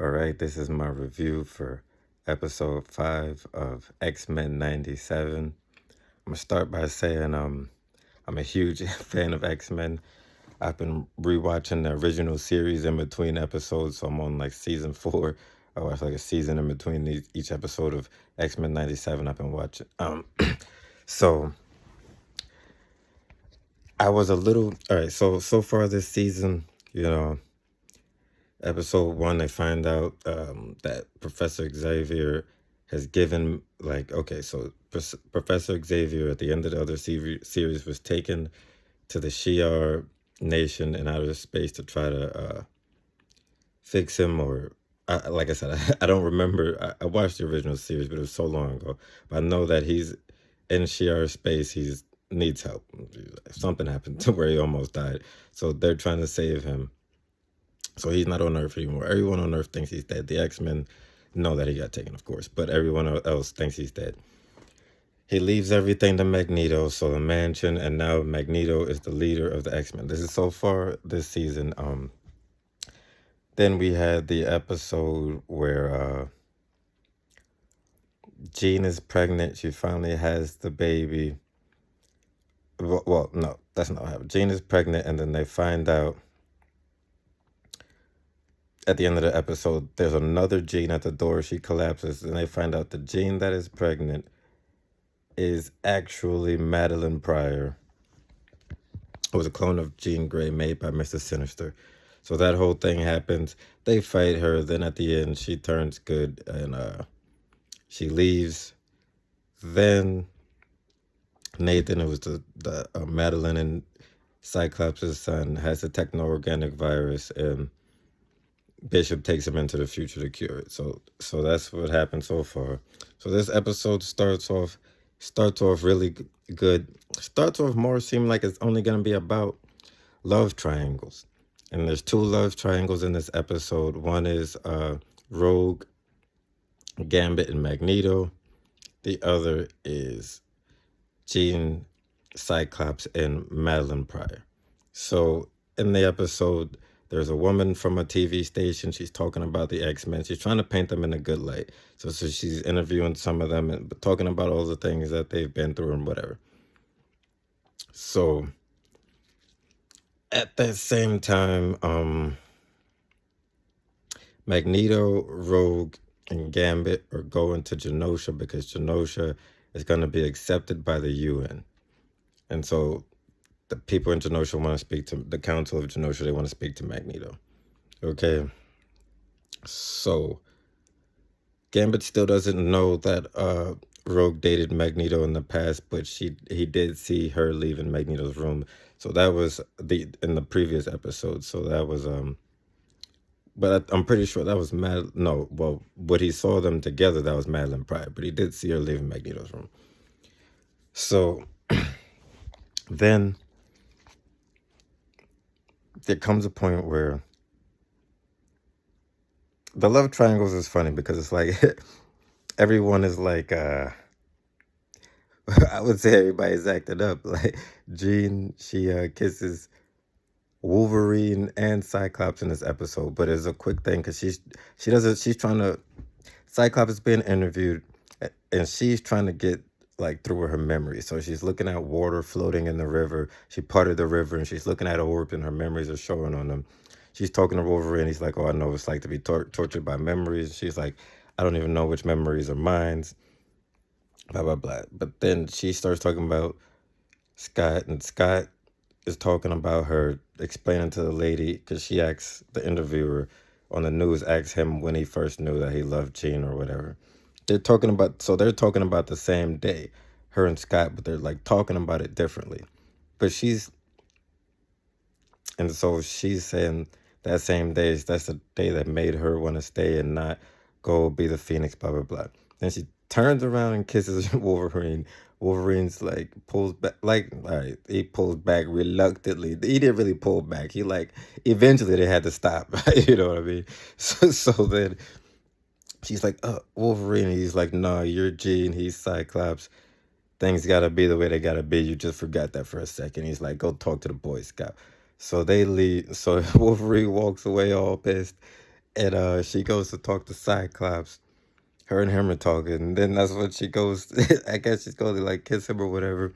All right, this is my review for episode 5 of X-Men 97. I'm gonna start by saying I'm a huge fan of X-Men. I've been rewatching the original series in between episodes, so I'm on like season 4. I watched like a season in between each episode of X-Men 97 I've been watching. So I was a little all right, so far this season, episode 1 they find out that Professor Xavier has given, like, okay, so Professor Xavier at the end of the other series was taken to the Shi'ar nation in outer space to try to fix him, or like I said, I don't remember. I watched the original series, but it was so long ago. But I know that he's in Shi'ar space. He's needs help. Something happened to where he almost died, so they're trying to save him. So he's not on Earth anymore. Everyone on Earth thinks he's dead. The X-Men know that he got taken, of course, but everyone else thinks he's dead. He leaves everything to Magneto, so the mansion, and now Magneto is the leader of the X-Men. This is so far this season. Then we had the episode where Jean is pregnant. She finally has the baby. Well, no, that's not what happened. Jean is pregnant, and then they find out at the end of the episode, there's another Jean at the door. She collapses, and they find out the Jean that is pregnant is actually Madeline Pryor. It was a clone of Jean Grey made by Mr. Sinister. So that whole thing happens. They fight her. Then at the end, she turns good, and she leaves. Then Nathan, it was the Madeline and Cyclops' son, has a techno-organic virus, and Bishop takes him into the future to cure it. So that's what happened so far. So this episode starts off really good. Starts off more seem like it's only going to be about love triangles. And there's 2 love triangles in this episode. One is Rogue, Gambit, and Magneto. The other is Jean, Cyclops, and Madeline Pryor. So in the episode, there's a woman from a TV station. She's talking about the X-Men. She's trying to paint them in a good light. So she's interviewing some of them and talking about all the things that they've been through and whatever. So at that same time, Magneto, Rogue, and Gambit are going to Genosha because Genosha is going to be accepted by the UN. And so the people in Genosha want to speak to the Council of Genosha. They want to speak to Magneto. Okay. So Gambit still doesn't know that Rogue dated Magneto in the past, but he did see her leaving Magneto's room. So that was in the previous episode. So that was but I'm pretty sure that was what he saw them together, that was Madeline Pryor, but he did see her leaving Magneto's room. So then there comes a point where the love triangles is funny because it's like everyone is like I would say everybody's acting up. Like Jean, she kisses Wolverine and Cyclops in this episode, but it's a quick thing because she's trying to, Cyclops is being interviewed and she's trying to get like through her memories. So she's looking at water floating in the river. She parted the river and she's looking at an orb and her memories are showing on them. She's talking to Wolverine. He's like, oh, I know what it's like to be tortured by memories. She's like, I don't even know which memories are mine. Blah, blah, blah. But then she starts talking about Scott, and Scott is talking about her, explaining to the lady, because she asks the interviewer on the news, asks him when he first knew that he loved Jean or whatever. They're talking about the same day, her and Scott, but they're like talking about it differently. But she's saying that same day, that's the day that made her want to stay and not go be the Phoenix, blah, blah, blah. Then she turns around and kisses Wolverine. Wolverine's like pulls back, like, all right, he pulls back reluctantly. He didn't really pull back. He like, eventually they had to stop. You know what I mean? So then she's like, Wolverine. He's like, no, you're Jean. He's Cyclops. Things gotta be the way they gotta be. You just forgot that for a second. He's like, go talk to the Boy Scout. So they leave. So Wolverine walks away all pissed. And she goes to talk to Cyclops. Her and him are talking, and then that's when she goes. I guess she's going to like kiss him or whatever.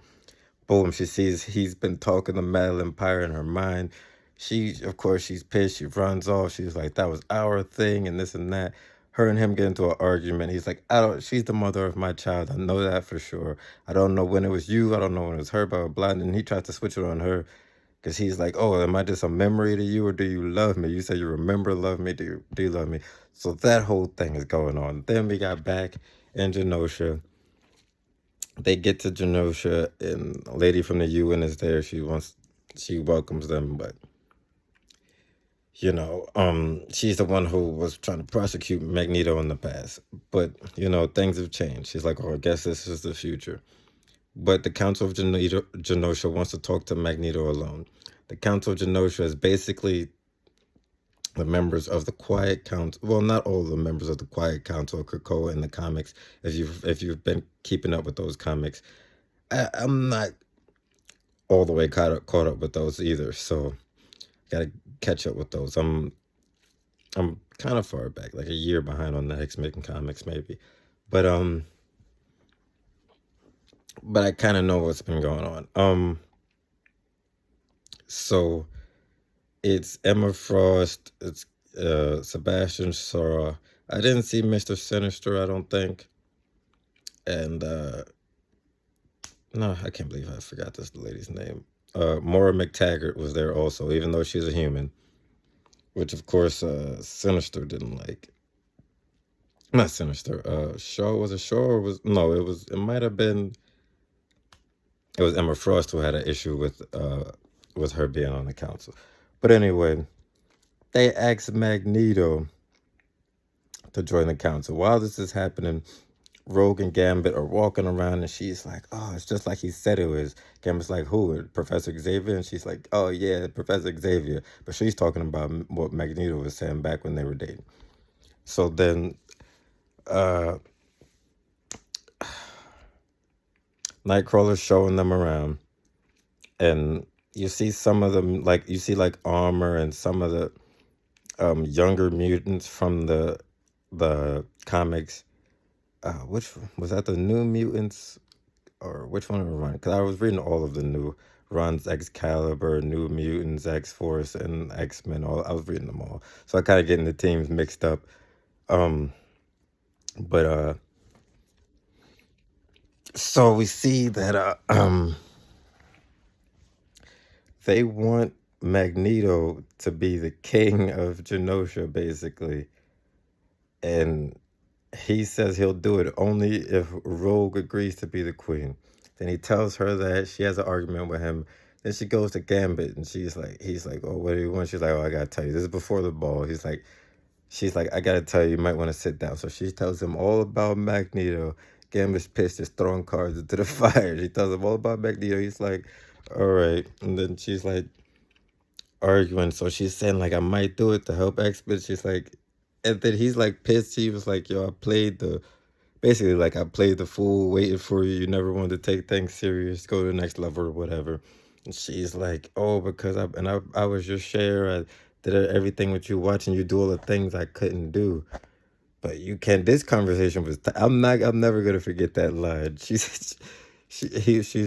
Boom! She sees he's been talking to Madeline Pryor in her mind. She, of course, she's pissed. She runs off. She's like, "That was our thing," and this and that. Her and him get into an argument. He's like, "I don't. She's the mother of my child. I know that for sure. I don't know when it was you. I don't know when it was her. Blah blah blah." And then he tries to switch it on her. Because he's like, "Oh, am I just a memory to you, or do you love me? You say you remember love me. Do you love me?" So that whole thing is going on. Then we got back in Genosha. They get to Genosha, and a lady from the UN is there. She welcomes them, but she's the one who was trying to prosecute Magneto in the past. But things have changed. She's like, "Oh, I guess this is the future." But the Council of Genosha wants to talk to Magneto alone. The Council of Genosha is basically the members of the Quiet Council. Well, not all the members of the Quiet Council of Krakoa in the comics. If you've been keeping up with those comics, I'm not all the way caught up with those either. So gotta catch up with those. I'm kind of far back, like a year behind on the X-Men comics maybe, but I kind of know what's been going on. So it's Emma Frost, it's Sebastian Shaw. I didn't see Mr. Sinister, I don't think. And no, I can't believe I forgot this lady's name. Maura McTaggart was there also, even though she's a human, which of course Sinister didn't like. Not Sinister. Shaw, was it Shaw or it might have been, it was Emma Frost who had an issue with her being on the council. But anyway, they asked Magneto to join the council. While this is happening, Rogue and Gambit are walking around, and she's like, "Oh, it's just like he said it was." Gambit's like, "Who? Professor Xavier?" And she's like, "Oh yeah, Professor Xavier." But she's talking about what Magneto was saying back when they were dating. So then Nightcrawler's showing them around, and you see some of them, like you see like Armor and some of the younger mutants from the comics. Which was that, the New Mutants, or which one am I running? Because I was reading all of the new runs: Excalibur, New Mutants, X Force, and X Men. All I was reading them all, so I kind of getting the teams mixed up. But so we see that they want Magneto to be the king of Genosha, basically, and he says he'll do it only if Rogue agrees to be the queen. Then he tells her that. She has an argument with him. Then she goes to Gambit, and he's like, "Oh, what do you want?" She's like, "Oh, I gotta tell you. This is before the ball." She's like, "I gotta tell you, you might want to sit down." So she tells him all about Magneto. Gambit's pissed, just throwing cards into the fire. She tells him all about Magneto. He's like, "All right." And then she's like arguing. So she's saying like, "I might do it to help X-Men." She's like, and then he's like pissed. He was like, "Yo, basically like, I played the fool, waited for you. You never wanted to take things serious, go to the next level or whatever." And she's like, "Oh, because I was your share. I did everything with you, watching you do all the things I couldn't do." But you can't. This conversation was. I'm never gonna forget that line. She's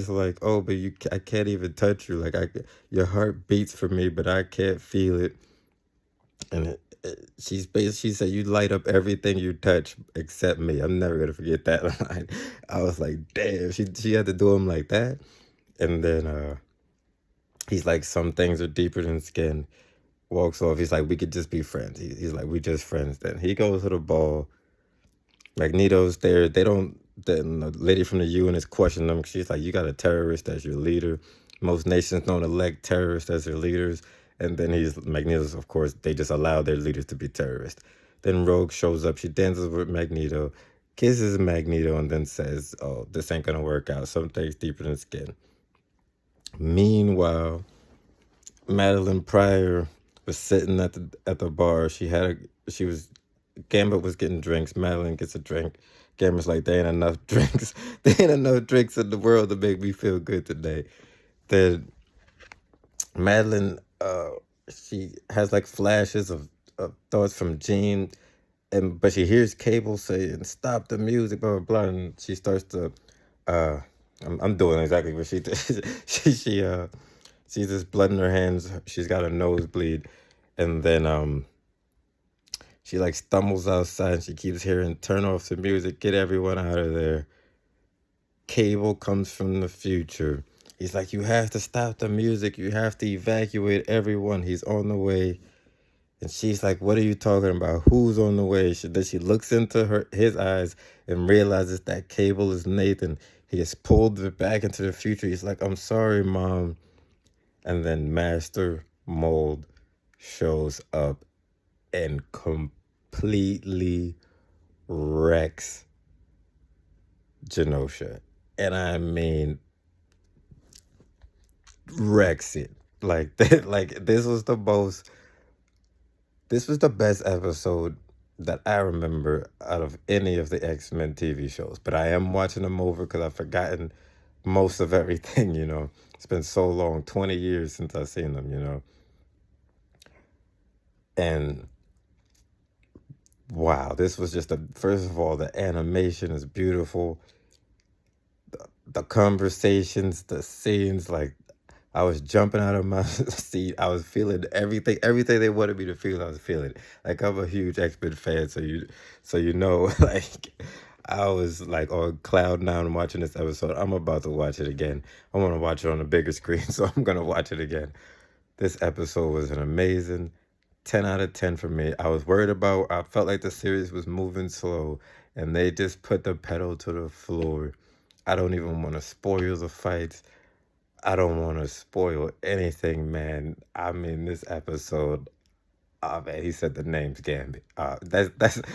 like, "Oh, but I can't even touch you. Like your heart beats for me, but I can't feel it." And she said, "You light up everything you touch except me." I'm never gonna forget that line. I was like, damn, she had to do him like that. And then he's like, "Some things are deeper than skin." Walks off. He's like, "We could just be friends." He's like, "We just friends." Then he goes to the ball. Magneto's there. They don't. Then the lady from the UN is questioning them. She's like, "You got a terrorist as your leader. Most nations don't elect terrorists as their leaders." And then Magneto's, of course, they just allow their leaders to be terrorists. Then Rogue shows up. She dances with Magneto, kisses Magneto, and then says, "Oh, this ain't gonna work out. Some things deeper than skin." Meanwhile, Madeline Pryor was sitting at the bar. Gambit was getting drinks. Madeline gets a drink. Gambit's like, "There ain't enough drinks. There ain't enough drinks in the world to make me feel good today." Then Madeline, she has like flashes of thoughts from Jean, but she hears Cable saying, "Stop the music," blah blah blah, and she starts to. Uh, I'm doing exactly what she did. She sees this blood in her hands. She's got a nosebleed, and then she like stumbles outside. And she keeps hearing, "Turn off the music, get everyone out of there." Cable comes from the future. He's like, "You have to stop the music. You have to evacuate everyone. He's on the way." And she's like, "What are you talking about? Who's on the way?" Then she looks into his eyes and realizes that Cable is Nathan. He has pulled her back into the future. He's like, "I'm sorry, Mom." And then Master Mold shows up and completely wrecks Genosha. And I mean, wrecks it. Like that, like this was the best episode that I remember out of any of the X-Men TV shows. But I am watching them over because I've forgotten most of everything, you know. It's been so long, 20 years since I've seen them, you know. And wow, this was just first of all, the animation is beautiful. The conversations, the scenes, like I was jumping out of my seat. I was feeling everything they wanted me to feel. I was feeling. Like I'm a huge X-Men fan, so you know, like I was like on cloud nine watching this episode. I'm about to watch it again. I want to watch it on a bigger screen, so I'm gonna watch it again. This episode was an amazing 10 out of 10 for me. I felt like the series was moving slow, and they just put the pedal to the floor. I don't even want to spoil the fights. I don't want to spoil anything, man. I mean, this episode, oh man, he said the name's Gambit. That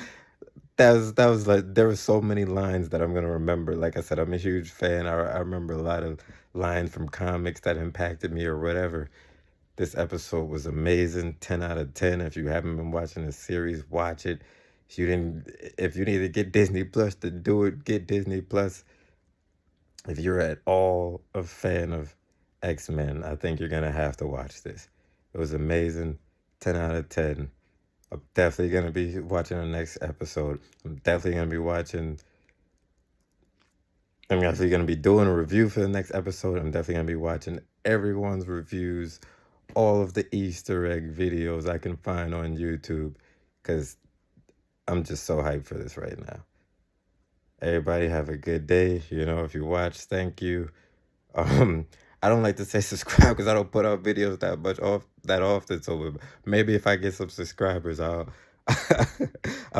was like, there were so many lines that I'm gonna remember. Like I said, I'm a huge fan. I remember a lot of lines from comics that impacted me or whatever. This episode was amazing. 10 out of 10. If you haven't been watching the series, watch it. If you need to get Disney Plus to do it, get Disney Plus. If you're at all a fan of X-Men, I think you're going to have to watch this. It was amazing. 10 out of 10. I'm definitely going to be watching the next episode. I'm definitely going to be doing a review for the next episode. I'm definitely going to be watching everyone's reviews, all of the Easter egg videos I can find on YouTube, because I'm just so hyped for this right now. Everybody have a good day. You know, if you watch, thank you. I don't like to say subscribe because I don't put out videos that often. So maybe if I get some subscribers, I'll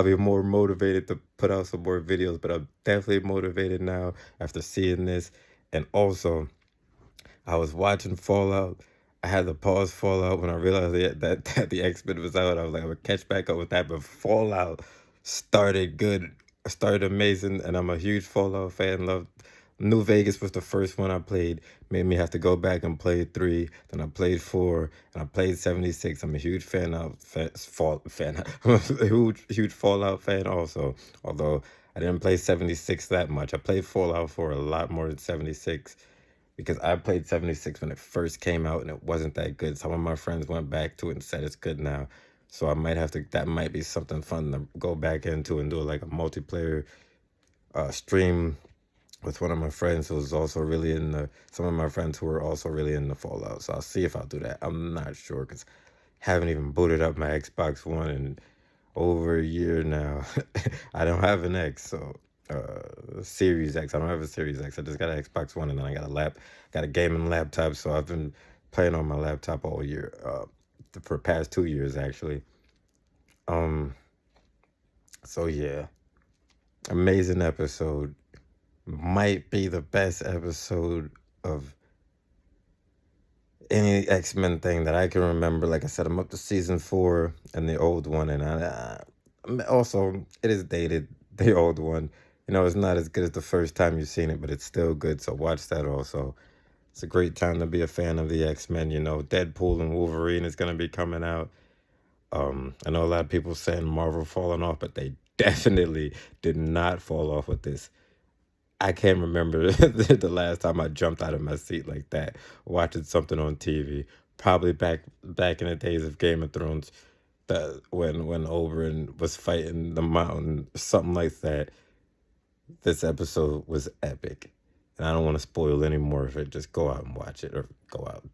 be more motivated to put out some more videos. But I'm definitely motivated now after seeing this. And also, I was watching Fallout. I had to pause Fallout when I realized that the X-Men was out. I was like, I would catch back up with that. But Fallout started good, started amazing, and I'm a huge Fallout fan. Loved New Vegas was the first one I played. Made me have to go back and play 3. Then I played 4, and I played 76. I'm a huge fan of fan. I'm a huge Fallout fan also. Although I didn't play 76 that much. I played Fallout 4 a lot more than 76. Because I played 76 when it first came out and it wasn't that good. Some of my friends went back to it and said it's good now. So I might have to, that might be something fun to go back into and do like a multiplayer stream with one of my friends who's also really some of my friends who are also really into Fallout. So I'll see if I'll do that. I'm not sure because I haven't even booted up my Xbox One in over a year now. I don't have an X, so Series X. I don't have a Series X. I just got an Xbox One, and then I got a gaming laptop. So I've been playing on my laptop all year, for the past 2 years actually. So yeah, amazing episode. Might be the best episode of any X-Men thing that I can remember. Like I said, I'm up to season 4 and the old one, and also it is dated. The old one, you know, it's not as good as the first time you've seen it, but it's still good. So watch that also. It's a great time to be a fan of the X-Men. You know, Deadpool and Wolverine is going to be coming out. I know a lot of people saying Marvel falling off, but they definitely did not fall off with this. I can't remember the last time I jumped out of my seat like that watching something on TV. Probably back in the days of Game of Thrones. that when Oberyn was fighting the mountain, something like that. This episode was epic. And I don't want to spoil any more of it. Just go out and watch it, or go out.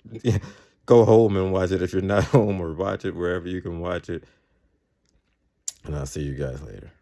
Go home and watch it if you're not home, or watch it wherever you can watch it. And I'll see you guys later.